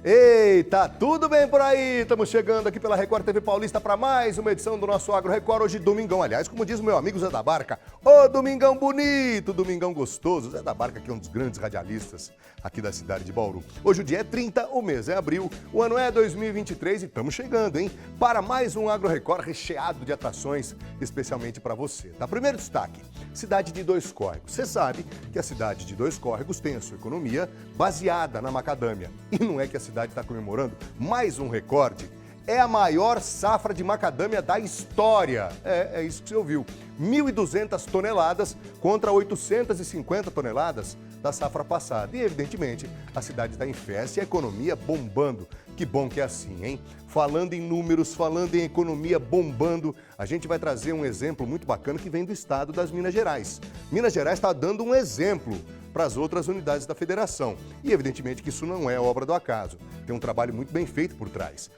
Eita, tudo bem por aí? Estamos chegando aqui pela Record TV Paulista para mais uma edição do nosso Agro Record, hoje domingão, aliás, como diz o meu amigo Zé da Barca, ô domingão bonito, domingão gostoso. Zé da Barca que é um dos grandes radialistas aqui da cidade de Bauru. Hoje o dia é 30, o mês é abril, o ano é 2023 e estamos chegando, hein? Para mais um Agro Record recheado de atrações, especialmente para você. Tá? Primeiro destaque, cidade de Dois Córregos. Você sabe que a cidade de Dois Córregos tem a sua economia baseada na macadâmia. E não é que a cidade está comemorando mais um recorde? É a maior safra de macadâmia da história. É isso que você ouviu. 1.200 toneladas contra 850 toneladas da safra passada. E, evidentemente, a cidade está em festa e a economia bombando. Que bom que é assim, hein? Falando em números, falando em economia bombando, a gente vai trazer um exemplo muito bacana que vem do estado das Minas Gerais. Minas Gerais está dando um exemplo para as outras unidades da federação. E, evidentemente, que isso não é obra do acaso. Tem um trabalho muito bem feito por trás.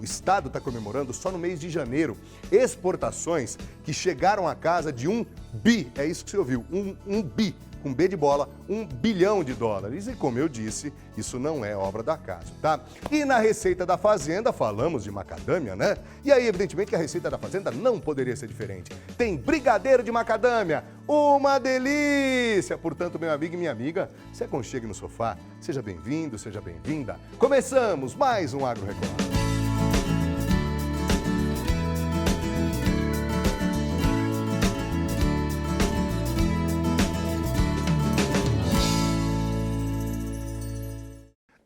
O estado está comemorando só no mês de janeiro exportações que chegaram à casa de 1 bi, é isso que você ouviu, um bi, com B de bola, $1 bilhão. E como eu disse, isso não é obra do acaso, tá? E na Receita da Fazenda, falamos de macadâmia, né? E aí, evidentemente, que a Receita da Fazenda não poderia ser diferente. Tem brigadeiro de macadâmia, uma delícia! Portanto, meu amigo e minha amiga, se aconchegue no sofá, seja bem-vindo, seja bem-vinda. Começamos mais um Agro Record.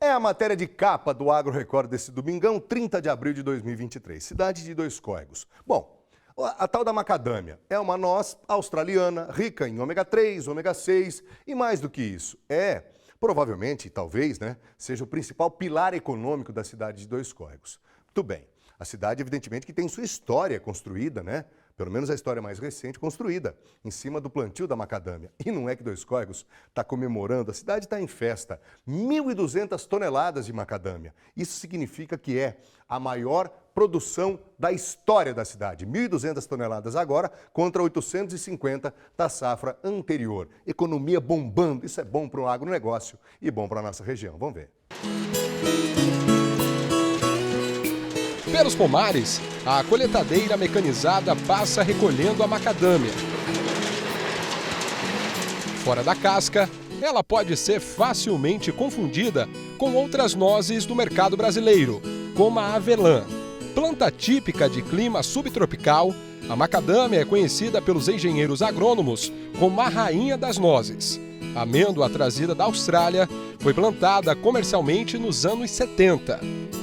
É a matéria de capa do Agro Record desse domingão, 30 de abril de 2023. Cidade de Dois Córregos. Bom, a tal da macadâmia é uma noz australiana rica em ômega 3, ômega 6 e mais do que isso. Provavelmente, talvez, né, seja o principal pilar econômico da cidade de Dois Córregos. Muito bem, a cidade, evidentemente, que tem sua história construída, né? Pelo menos a história mais recente, construída em cima do plantio da macadâmia. E não é que Dois Córregos está comemorando, a cidade está em festa. 1.200 toneladas de macadâmia. Isso significa que é a maior produção da história da cidade. 1.200 toneladas agora contra 850 da safra anterior. Economia bombando, isso é bom para o agronegócio e bom para a nossa região. Vamos ver. Pelos pomares, a coletadeira mecanizada passa recolhendo a macadâmia. Fora da casca, ela pode ser facilmente confundida com outras nozes do mercado brasileiro, como a avelã. Planta típica de clima subtropical, a macadâmia é conhecida pelos engenheiros agrônomos como a rainha das nozes. A amêndoa trazida da Austrália foi plantada comercialmente nos anos 70.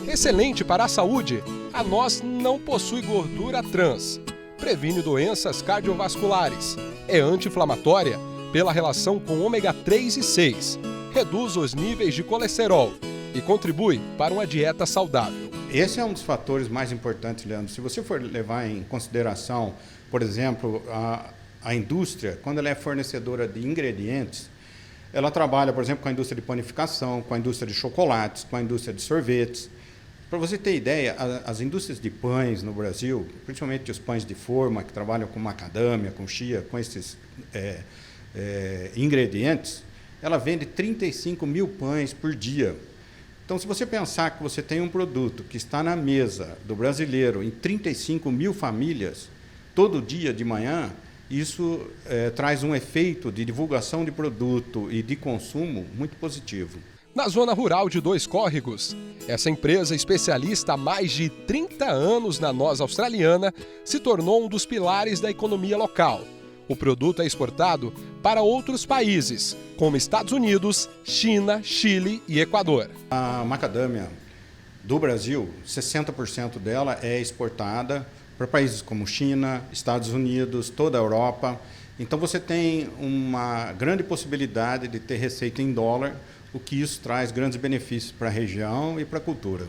Excelente para a saúde, a noz não possui gordura trans, previne doenças cardiovasculares, é anti-inflamatória pela relação com ômega 3 e 6, reduz os níveis de colesterol e contribui para uma dieta saudável. Esse é um dos fatores mais importantes, Leandro. Se você for levar em consideração, por exemplo, a indústria, quando ela é fornecedora de ingredientes, ela trabalha, por exemplo, com a indústria de panificação, com a indústria de chocolates, com a indústria de sorvetes. Para você ter ideia, as indústrias de pães no Brasil, principalmente os pães de forma, que trabalham com macadâmia, com chia, com esses ingredientes, ela vende 35 mil pães por dia. Então, se você pensar que você tem um produto que está na mesa do brasileiro em 35 mil famílias, todo dia de manhã, isso traz um efeito de divulgação de produto e de consumo muito positivo. Na zona rural de Dois Córregos, essa empresa especialista há mais de 30 anos na noz australiana se tornou um dos pilares da economia local. O produto é exportado para outros países, como Estados Unidos, China, Chile e Equador. A macadâmia do Brasil, 60% dela é exportada para países como China, Estados Unidos, toda a Europa. Então você tem uma grande possibilidade de ter receita em dólar, o que isso traz grandes benefícios para a região e para a cultura.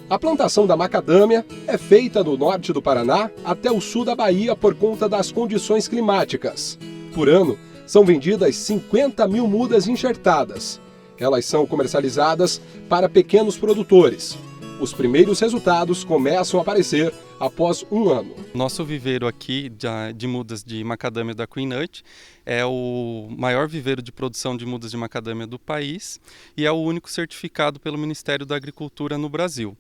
A plantação da macadâmia é feita do norte do Paraná até o sul da Bahia por conta das condições climáticas. Por ano, são vendidas 50 mil mudas enxertadas. Elas são comercializadas para pequenos produtores. Os primeiros resultados começam a aparecer após um ano. Nosso viveiro aqui de mudas de macadâmia da Queen Nut é o maior viveiro de produção de mudas de macadâmia do país e é o único certificado pelo Ministério da Agricultura no Brasil.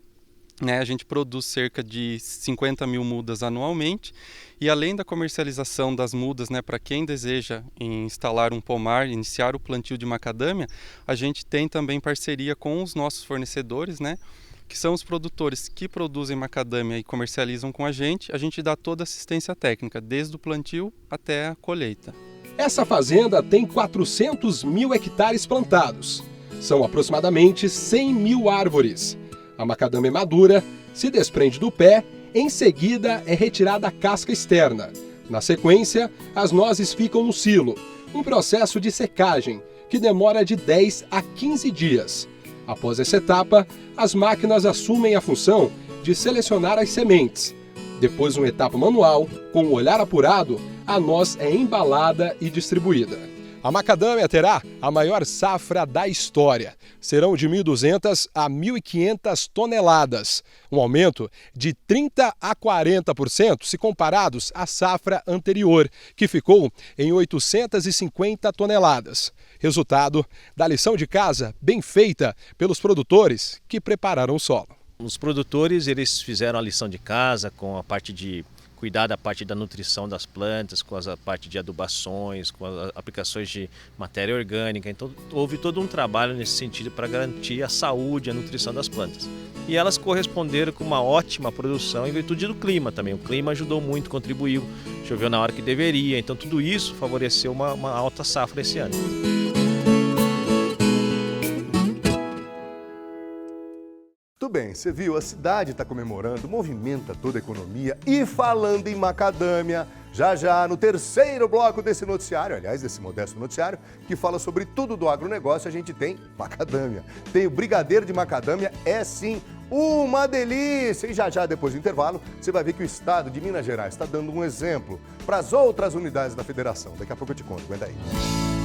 A gente produz cerca de 50 mil mudas anualmente e além da comercialização das mudas, para quem deseja instalar um pomar, iniciar o plantio de macadâmia, a gente tem também parceria com os nossos fornecedores, que são os produtores que produzem macadâmia e comercializam com a gente dá toda a assistência técnica, desde o plantio até a colheita. Essa fazenda tem 400 mil hectares plantados. São aproximadamente 100 mil árvores. A macadâmia madura se desprende do pé, em seguida é retirada a casca externa. Na sequência, as nozes ficam no silo, um processo de secagem que demora de 10 a 15 dias. Após essa etapa, as máquinas assumem a função de selecionar as sementes. Depois de uma etapa manual, com o olhar apurado, a noz é embalada e distribuída. A macadâmia terá a maior safra da história. Serão de 1.200 a 1.500 toneladas, um aumento de 30% a 40% se comparados à safra anterior, que ficou em 850 toneladas. Resultado da lição de casa bem feita pelos produtores que prepararam o solo. Os produtores eles fizeram a lição de casa com a parte de cuidar da parte da nutrição das plantas, com a parte de adubações, com as aplicações de matéria orgânica. Então houve todo um trabalho nesse sentido para garantir a saúde e a nutrição das plantas. E elas corresponderam com uma ótima produção em virtude do clima também. O clima ajudou muito, contribuiu, choveu na hora que deveria. Então tudo isso favoreceu uma alta safra esse ano. Tudo bem, você viu, a cidade está comemorando, movimenta toda a economia. E falando em macadâmia, já no terceiro bloco desse noticiário, aliás, desse modesto noticiário, que fala sobre tudo do agronegócio, a gente tem macadâmia. Tem o brigadeiro de macadâmia, é sim uma delícia. E já depois do intervalo, você vai ver que o estado de Minas Gerais está dando um exemplo para as outras unidades da federação. Daqui a pouco eu te conto, aguenta aí.